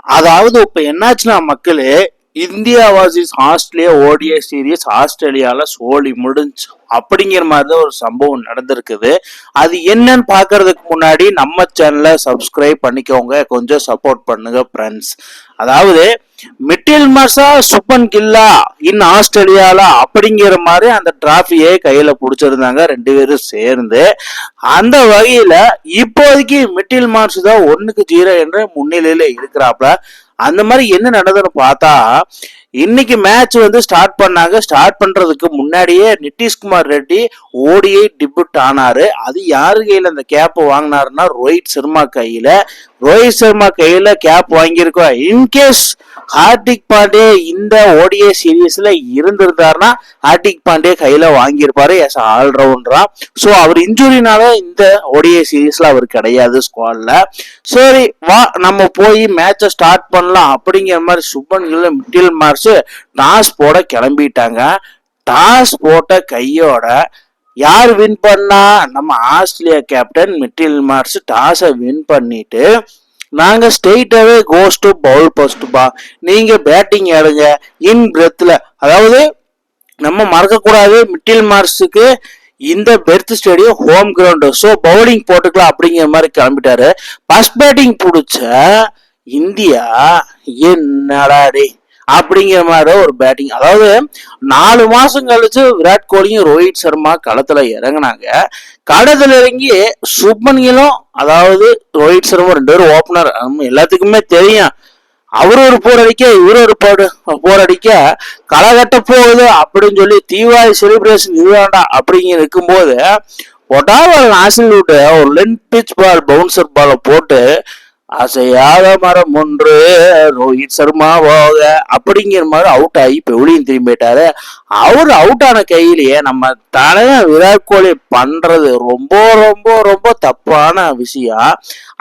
அதாவது இப்ப என்னாச்சுன்னா மக்களே, இந்தியா வாசிஸ் ஆஸ்திரேலியா ஓடிஐ சீரியஸ் ஆஸ்திரேலியால சோழி முடிஞ்சு அப்படிங்கிற மாதிரி தான் ஒரு சம்பவம் நடந்திருக்குது. அது என்னன்னு பாக்குறதுக்கு முன்னாடி நம்ம சேனலை சப்ஸ்கிரைப் பண்ணிக்கோங்க, கொஞ்சம் சப்போர்ட் பண்ணுங்க ஃப்ரெண்ட்ஸ். அதாவது மிட்டில் மார்ஷா சுப்பன் கில்லா இன் ஆஸ்திரேலியால அப்படிங்கிற மாதிரி அந்த டிராஃபியை கையில புடிச்சிருந்தாங்க ரெண்டு பேரும் சேர்ந்து. அந்த வகையில இப்போதைக்கு மிட்டில் மார்ஷ் தான் 1-0 என்ற முன்னிலையில இருக்கிறாப்ல. அந்த மாதிரி என்ன நடந்ததுன்னு பார்த்தா, இன்னைக்கு மேட்ச் வந்து ஸ்டார்ட் பண்ணாங்க. ஸ்டார்ட் பண்றதுக்கு முன்னாடியே நிதிஷ்குமார் ரெட்டி ஓடிஐ டிபியூட் ஆனாரு. அது யாரு கையில அந்த கேப் வாங்கினாருன்னா ரோஹித் சர்மா கையில. ரோஹித் சர்மா கையில கேப் வாங்கியிருக்கோம். இன்கேஸ் ஹார்திக் பாண்டே இந்த ஓடிஐ சீரீஸ்ல இருந்திருந்தாருன்னா ஹார்திக் பாண்டே கையில வாங்கியிருப்பாரு எஸ் ஆல்ரவுண்டரா. ஸோ அவர் இன்ஜுரினால இந்த ஓடிஐ சீரீஸ்ல அவர் கிடையாது ஸ்குவாட்ல. சரி வா நம்ம போய் மேட்சை ஸ்டார்ட் பண்ணலாம் அப்படிங்கிற மாதிரி சுப்பன் கில் மிட்டில் மார்ஷ் டாஸ் போட கிளம்பிட்டாங்க. டாஸ் போட்ட கையோட யார் வின் பண்ணா? நம்ம ஆஸ்திரேலியா கேப்டன் மிட்டில் மார்ஷ் டாஸை வின் பண்ணிட்டு, நாங்க ஸ்ட்ரெயிட்டாவே கோஸ் டு பவுல் போஸ்ட்பா, நீங்க பேட்டிங் ஆடுங்க இன் பிரெத்ல. அதாவது நம்ம மறக்கக்கூடாது, மிட்டில் மார்ஷுக்கு இந்த Perth stadium home ground. So bowling போட்டுக்கலாம் அப்படிங்கிற மாதிரி கிளம்பிட்டாரு. ஃபர்ஸ்ட் பேட்டிங் பிடிச்ச இந்தியா என்னடா டே அப்படிங்கிற மாதிரி ஒரு பேட்டிங். அதாவது 4 மாசம் கழிச்சு விராட் கோலியும் ரோஹித் சர்மா களத்துல இறங்கினாங்க. களத்துல இறங்கி சுப்மன் கில்லும், அதாவது ரோஹித் சர்மா 2 பேரும் ஓப்பனர், எல்லாத்துக்குமே தெரியும். அவரு ஒரு போர் அடிக்க இவரு ஒரு போர் அடிக்க களை கட்ட போகுது அப்படின்னு சொல்லி தீவாரி செலிப்ரேஷன் இதுதான்டா அப்படிங்கிற இருக்கும்போது ஒட்டாவல் நாசில் விட்டு ஒரு லென்த் பிச் பால் பவுன்சர் பாலை போட்டு அசையாத மரம் ஒன்று ரோஹித் சர்மா போக அப்படிங்கிற மாதிரி அவுட் ஆகி பெவிலியன் திரும்பிட்டாரு. அவர் அவுட் ஆன கையிலேயே நம்ம தலைவர் விராட் கோலி பண்றது ரொம்ப ரொம்ப ரொம்ப தப்பான விஷயம்.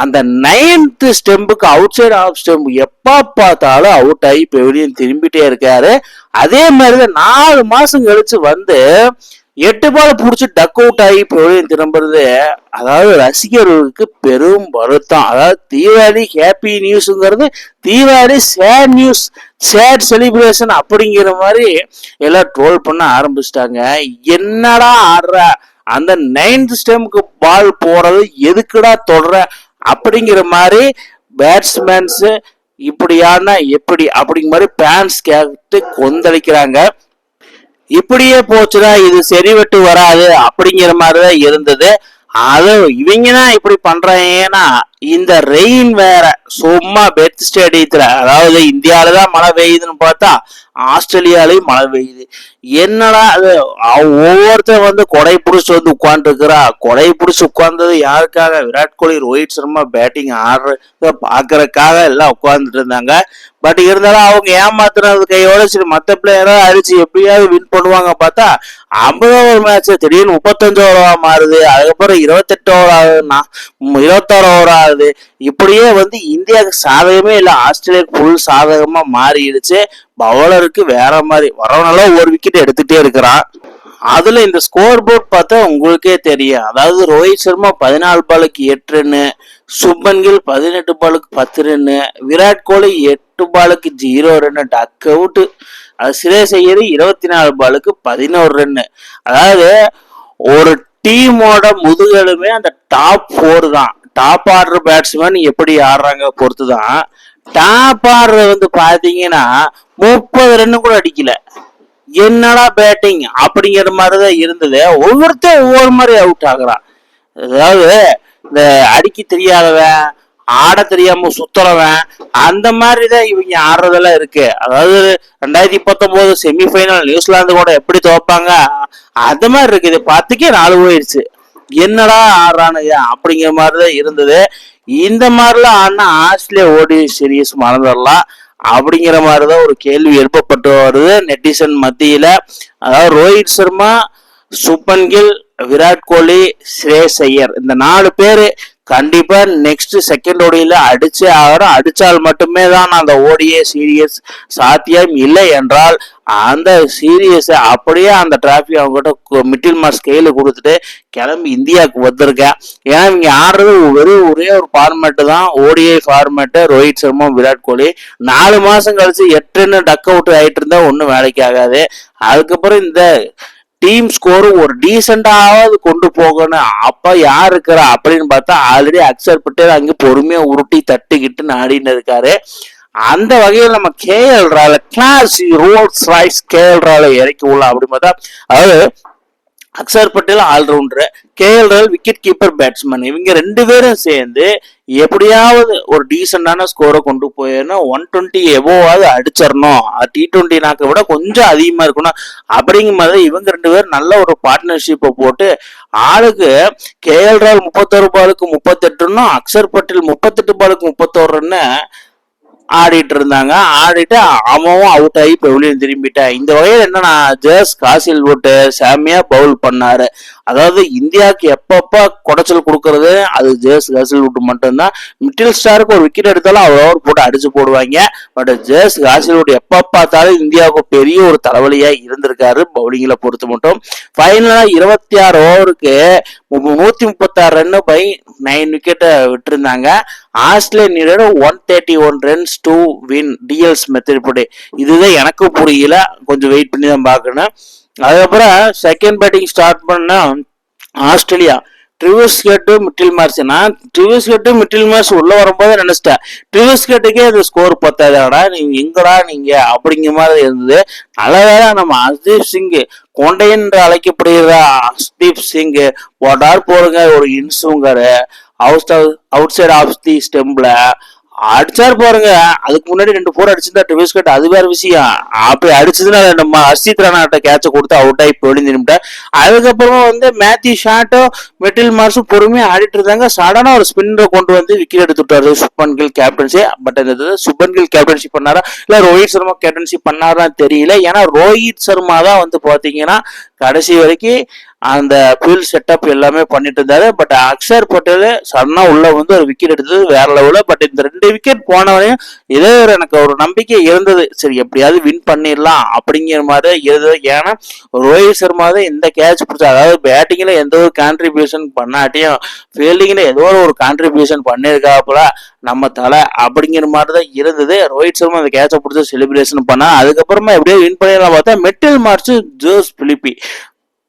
அந்த 9th ஸ்டெம்புக்கு அவுட் சைடு ஆஃப் ஸ்டெம்ப் எப்ப பார்த்தாலும் அவுட் ஆகி பெவிலியன் திரும்பிட்டே இருக்காரு. அதே மாதிரிதான் 4 மாசம் கழிச்சு வந்து 8 பால் பிடிச்சி டக் அவுட் ஆகி பெவிலியன் திரும்புறது, அதாவது ரசிகர்களுக்கு பெரும் வருத்தம். அதாவது தீபாவளி ஹாப்பி நியூஸ்ங்கிறது Deepavali sad news, sad celebration அப்படிங்கிற மாதிரி எல்லாம் ட்ரோல் பண்ண ஆரம்பிச்சிட்டாங்க. என்னடா ஆடுற, அந்த 9th ஸ்டெம்க்கு பால் போறது எதுக்குடா தொடர அப்படிங்கிற மாதிரி பேட்ஸ்மேன்ஸ் இப்படியான எப்படி அப்படிங்கிற மாதிரி பேன்ஸ் கேட்டு கொந்தளிக்கிறாங்க. இப்படியே போச்சுன்னா இது சரிவட்டு வராது அப்படிங்கிற மாதிரிதான் இருந்தது. அது இவங்கன்னா இப்படி பண்றாங்கன்னா இந்த ரெயின் வேற சும்மா பெர்த் ஸ்டேடியத்துல, அதாவது இந்தியாவிலதான் மழை பெய்யுதுன்னு பார்த்தா ஆஸ்திரேலியாலையும் மழை பெய்யுது. என்னடா அது, ஒவ்வொருத்தர் வந்து கொடை பிடிச்சி வந்து உட்கார்ந்து இருக்கிறா. கொடை பிடிச்சி உட்கார்ந்தது யாருக்காக? விராட் கோலி ரோஹித் சர்மா பேட்டிங் ஆடுறத பாக்குறதுக்காக எல்லாம் உட்கார்ந்துட்டு இருந்தாங்க. பட் இருந்தாலும் அவங்க ஏமாத்துறது கையோட சரி மற்ற பிளேயரா அடிச்சு எப்படியாவது வின் பண்ணுவாங்க பார்த்தா 50 ஓவர் மேட்ச் திடீர்னு 35 ஓவரா மாறுது. அதுக்கப்புறம் 28 ஓவர் ஆகுதுன்னா 26 ஓவர் ஆகுது. இப்படியே வந்து இந்தியாவுக்கு சாதகமே இல்லை, ஆஸ்திரேலியாவுக்கு ஃபுல் சாதகமா மாறிடுச்சு. பவுலருக்கு வேற மாதிரி வரவனால ஒரு விக்கெட் எடுத்துட்டே இருக்கிறான். அதுல இந்த ஸ்கோர் போர்ட் பார்த்தா உங்களுக்கே தெரியும். அதாவது ரோஹித் சர்மா 14 பாலுக்கு 8 ரன்னு, சுப்மன் கில் 18 பாலுக்கு 10 ரன்னு, விராட் கோலி 8 பாலுக்கு 0 ரன்னு டக் அவுட். அது சிரேஸ் ஐயர் 24 பாலுக்கு 11 ரன்னு. அதாவது ஒரு டீமோட முதுகெலுமே அந்த டாப் 4 தான். டாப் ஆர்டர் பேட்ஸ்மேன் எப்படி ஆடுறாங்க பொறுத்துதான். டாப் ஆர்டர் வந்து பாத்தீங்கன்னா 30 ரன்னு கூட அடிக்கல. என்னடா பேட்டிங் அப்படிங்கிற மாதிரிதான் இருந்தது. ஒவ்வொருத்தரும் ஒவ்வொரு மாதிரி அவுட் ஆகுறான். அதாவது இந்த அடிக்க தெரியாதவன், ஆட தெரியாம சுத்துறவன், அந்த மாதிரிதான் இவங்க ஆடுறதெல்லாம் இருக்கு. அதாவது 2019 செமிஃபைனல் நியூசிலாந்து கூட எப்படி தோப்பாங்க அந்த மாதிரி இருக்கு. இது 10க்கே 4 போயிடுச்சு. என்னடா ஆடுறானுங்க அப்படிங்கிற மாதிரிதான் இருந்தது. இந்த மாதிரிலாம் ஆனா ஆஸ்திரேலியா ஓடி சீரீஸ் மறந்துடலாம் அப்படிங்கிற மாதிரிதான் ஒரு கேள்வி எழுப்பப்பட்டு வருது நெட்டிசன் மத்தியில. அதாவது ரோஹித் சர்மா, சுப்மன் கில், விராட் கோலி, ஸ்ரேஸ் ஐயர் இந்த 4 பேரு கண்டிப்பா நெக்ஸ்ட் செகண்ட் ஓடியில அடிச்சே ஆகணும். அடிச்சால் மட்டுமே தான் அந்த ஓடிஏ சீரியஸ் சாத்தியம். இல்லை என்றால் அந்த சீரியஸ் அப்படியே அந்த டிராஃபி அவங்ககிட்ட மிடில் மார்க்ஸ் கையில கொடுத்துட்டு கிளம்பி இந்தியாவுக்கு வந்திருக்கேன். ஏன்னா இங்க ஆடுறது ஒரே ஒரு ஃபார்மேட் தான், ஓடிஐ ஃபார்மேட். ரோஹித் சர்மா விராட் கோலி 4 மாசம் கழிச்சு 8 டக் அவுட் ஆயிட்டு இருந்தா ஒன்னும் வேலைக்கு ஆகாது. அதுக்கப்புறம் இந்த டீம் ஸ்கோர் ஒரு டீசெண்டாவது கொண்டு போகணும். அப்ப யார் இருக்கிறா அப்படின்னு பார்த்தா ஆல்ரெடி அக்ஷர் பட்டேல் அங்கே பொறுமையா உருட்டி தட்டிக்கிட்டு ஆடின்னு இருக்காரு. அந்த வகையில் நம்ம KL Rahul class Rolls Royce KL Rahul இறக்கி உள்ள அப்படின்னு பார்த்தா, அதாவது அக்ஷர் பட்டேல் ஆல்ரவுண்டர், கேஎல் ராகுல் விக்கெட் கீப்பர் பேட்ஸ்மேன். இவங்க 2 பேரும் சேர்ந்து எப்படியாவது ஒரு டீசென்டான ஸ்கோரை கொண்டு போயிடணும். 120 எபோவாவது அடிச்சிடணும். T20 நாக்கை விட கொஞ்சம் அதிகமா இருக்கணும். அப்படிங்கும் போது இவங்க 2 பேரும் நல்ல ஒரு பார்ட்னர்ஷிப்பை போட்டு ஆளுக்கு கேஎல் ராகுல் 31 பாலுக்கு 38, அக்ஷர் பட்டேல் 38 பாலுக்கு 31 ஆடிட்டு இருந்தாங்க. ஆடிட்டு அவன் அவுட் ஆகி பெவிலியன் திரும்பிட்டேன். இந்த வகையில் என்னன்னா ஜேஸ் காசில்வுட் சாமியா பவுல் பண்ணாரு. அதாவது இந்தியாவுக்கு எப்பப்ப குடைச்சல் கொடுக்கறது அது ஜேஸ் காசில்வுட் மட்டும்தான். மிடில் ஸ்டாருக்கு ஒரு விக்கெட் எடுத்தாலும் அவர் போட்டு அடிச்சு போடுவாங்க. பட் ஜேஸ் காசில்வுட் எப்ப பார்த்தாலும் இந்தியாவுக்கு பெரிய ஒரு தலைவலியா இருந்திருக்காரு பவுலிங்ல பொறுத்து மட்டும். ஃபைனலா 26 ஓவருக்கு 136 ரன் பை 9 விக்கெட்டை விட்டுருந்தாங்க. Australia 131 runs to win DLS method படி. இதுதான் எனக்கு புரியல, கொஞ்சம் வெயிட் பண்ணி தான் பார்க்கணும். அதுக்கப்புறம் செகண்ட் பேட்டிங் ஸ்டார்ட் பண்ண ஆஸ்திரேலியா ட்ரிவிஸ் கேட்டு மிட்டில் மார்ஸ். நான் ட்ரிவிஸ் கேட்டு மிட்டில் மார்ஸ் உள்ள வரும்போது நினைச்சிட்டேன் ட்ரிவிஸ் கேட்டுக்கே அது ஸ்கோர் பத்தாதடா, நீங்க எங்கடா நீங்க அப்படிங்கிற மாதிரி இருந்தது. நல்லவேளை நம்ம ஹர்தீப் சிங் கொண்டையன் என்று அழைக்கப்படுகிற ஹர்தீப் சிங் போட்டார் போடுங்க ஒரு இன்ஸுங்காரு அவுட் சைட் ஆஃப் தி ஸ்டெம்ப்ல அடிச்சார் பாருங்க. அதுக்கு முன்னாடி 2 4 அடிச்சிருந்தா ட்ரிவிஸ் கட், அது வேற விஷயம். அப்படி அடிச்சதுன்னா நம்ம ஹர்ஷித் ராணாட்ட கேட்ச கொடுத்து அவுட் ஆகி போயிட்டு. அதுக்கப்புறமா மேத்யூ ஷாட்டும் மிட்டில் மார்ஸும் பொறுமையா ஆடிட்டு இருந்தாங்க. சடனா ஒரு ஸ்பின்னரை கொண்டு வந்து விக்கெட் எடுத்துட்டாரு Shubman Gill captaincy. But Shubman Gill captaincy பண்ணாரா இல்ல ரோஹித் சர்மா கேப்டன்சி பண்ணாரான்னு தெரியல. ஏன்னா ரோஹித் சர்மா தான் பாத்தீங்கன்னா கடைசி வரைக்கும் அந்த ஃபீல்ட் செட்டப் எல்லாமே பண்ணிட்டு இருந்தாரு. பட் அக்ஷர் பட்டேல் சடனா உள்ள ஒரு விக்கெட் எடுத்தது வேற லெவல. பட் இந்த 2 விக்கெட் போனவரையும் இதே எனக்கு ஒரு நம்பிக்கை இருந்தது, சரி எப்படியாவது வின் பண்ணிடலாம் அப்படிங்கிற மாதிரி இருந்தது. ஏன்னா ரோஹித் சர்மா தான் இந்த கேட்ச் பிடிச்சா, அதாவது பேட்டிங்ல எந்த ஒரு கான்ட்ரிபியூஷன் பண்ணாட்டியும் ஃபீல்டிங்ல ஏதோ ஒரு கான்ட்ரிபியூஷன் பண்ணிருக்காப்புல நம்ம தலை அப்படிங்கிற மாதிரி தான் இருந்தது. ரோஹித் சர்மா அந்த கேட்சை பிடிச்ச செலிப்ரேஷன் பண்ணா. அதுக்கப்புறமா எப்படியோ வின் பண்ணிடலாம் பார்த்தா மிட்டில் மார்ஸ் ஜோஸ்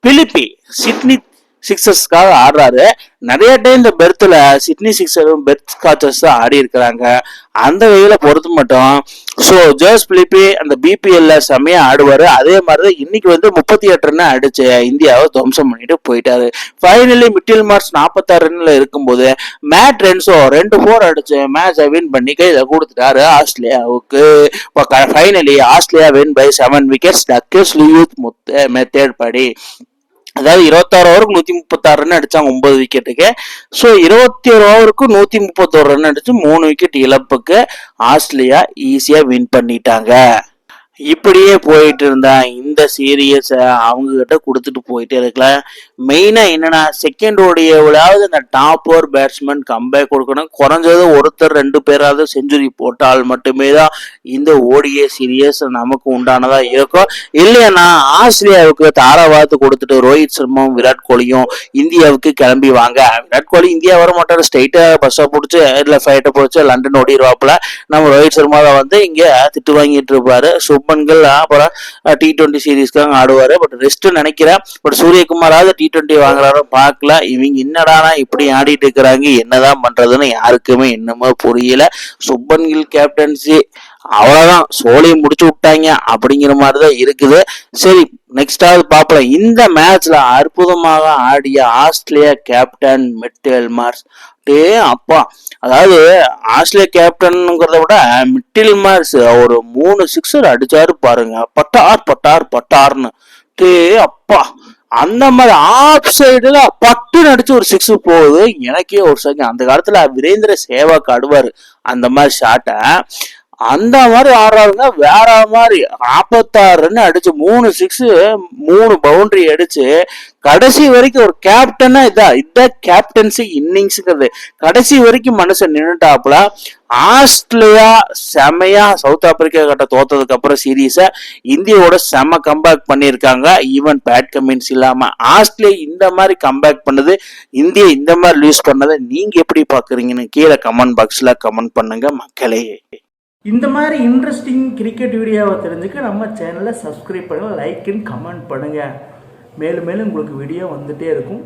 பிலிப்பி சிட்னி சிக்ஸர்ஸ்க்காக ஆடுறாரு. நிறைய டைம் இந்த பெர்த்ல சிட்னி சிக்ஸரும் பெர்த் ஸ்காச்சர்ஸ் தான் ஆடி இருக்கிறாங்க. அந்த வகையில பொறுத்து மட்டும் ஜோஸ் பிலிப்பி அந்த பிபிஎல்ல செம்மையா ஆடுவாரு. அதே மாதிரிதான் இன்னைக்கு 38 ரன் அடிச்சு இந்தியாவை துவம்சம் பண்ணிட்டு போயிட்டாரு. ஃபைனலி மிட்டில் மார்ஸ் 46 ரன்ல இருக்கும்போது மேட் ரென்சோ 2 4 அடிச்சு மேட்சை வின் பண்ணி கையில கொடுத்துட்டாரு ஆஸ்திரேலியாவுக்கு. Finally Australia win by 7 wickets Duckworth Lewis method படி. அதாவது 26 ஓவருக்கு 136 ரன் அடிச்சாங்க 9 விக்கெட்டுக்கு. 21 ஓவருக்கு 131 ரன் அடிச்சு 3 விக்கெட் இழப்புக்கு ஆஸ்திரேலியா ஈஸியா வின் பண்ணிட்டாங்க. இப்படியே போயிட்டு இருந்தா இந்த சீரியஸ அவங்க கிட்ட கொடுத்துட்டு போயிட்டே இருக்கலாம். மெயினா என்னன்னா செகண்ட் ஓடியாவது அந்த டாப் ஓவர் பேட்ஸ்மேன் கம்பேக் கொடுக்கணும். குறைஞ்சது ஒருத்தர் 2 பேராவது செஞ்சுரி போட்டால் மட்டுமே தான் இந்த ஓடிஏ சீரியஸ் நமக்கு உண்டானதா இருக்கும். இல்லைன்னா ஆஸ்திரேலியாவுக்கு தாராவாத்து கொடுத்துட்டு ரோஹித் சர்மாவும் விராட் கோலியும் இந்தியாவுக்கு கிளம்பி வாங்க. விராட் கோலி இந்தியா வர மாட்டாரு, ஸ்ட்ரைட்டா பஸ்ஸை பிடிச்சி இல்ல ஃபிளைட்டை பிடிச்சி லண்டன் ஓடிடுவாப்புல. நம்ம ரோஹித் சர்மா தான் இங்க திட்டு வாங்கிட்டு இருப்பாரு. சுப்மன்கள் அப்புறம் T20 சீரீஸ்க்காக ஆடுவாரு. பட் ரெஸ்ட் நினைக்கிறேன். பட் சூரியகுமாராவது T20 வாங்குறாரோ பார்க்கல. இவங்க என்னடானா இப்படி ஆடிட்டு இருக்கிறாங்க, என்னதான் பண்றதுன்னு யாருக்குமே என்னமோ புரியல. சுப்மன்கில் கேப்டன்சி அவ்வளவுதான், சோழியை முடிச்சு விட்டாங்க அப்படிங்கிற மாதிரிதான் இருக்குது. சரி நெக்ஸ்டாவது பார்ப்போம். இந்த மேட்ச்ல அற்புதமாக ஆடிய ஆஸ்திரேலியா கேப்டன் மிட்டில் மார்ஸ். அப்பா, அதாவது ஆஸ்திரேலியா கேப்டன்ங்கிறத விட மிட்டில் மார்ஸ் ஒரு 3 சிக்ஸர் அடிச்சாரு பாருங்க, பட்டார்னு. அப்பா, அந்த மாதிரி ஆஃப் சைடுல பட்டுன்னு அடிச்சு ஒரு 6 போகுது. எனக்கே ஒரு செகண்ட், அந்த காலத்துல வீரேந்திர சேவாக் ஆடுவாரு அந்த மாதிரி ஷாட்டை, அந்த மாதிரி ஆடுறாருங்க. வேற மாதிரி 46 ரன் அடிச்சு 3 6 3 பவுண்டரி அடிச்சு கடைசி வரைக்கும் ஒரு கேப்டனா இதான் கேப்டன்சி இன்னிங்ஸ்ங்கிறது. கடைசி வரைக்கும் மனுஷன் நின்னுட்டாப்புல. ஆஸ்திரேலியா செமையா சவுத் ஆப்பிரிக்கா கிட்ட தோத்ததுக்கு அப்புறம் சீரீஸ இந்தியாவோட செம கம்பேக் பண்ணியிருக்காங்க. ஈவன் பேட் கமின்ஸ் இல்லாம ஆஸ்திரேலியா இந்த மாதிரி கம்பேக் பண்ணது, இந்தியா இந்த மாதிரி லூஸ் பண்ணதை நீங்க எப்படி பாக்குறீங்கன்னு கீழே கமெண்ட் பாக்ஸ்ல கமெண்ட் பண்ணுங்க மக்களே. இந்த மாதிரி இன்ட்ரெஸ்டிங் கிரிக்கெட் வீடியோவை தெரிஞ்சுக்க நம்ம சேனலை சப்ஸ்கிரைப் பண்ணுங்கள், லைக் அண்ட் கமெண்ட் பண்ணுங்கள். மேலும் மேலும் உங்களுக்கு வீடியோ வந்துகிட்டே இருக்கும்.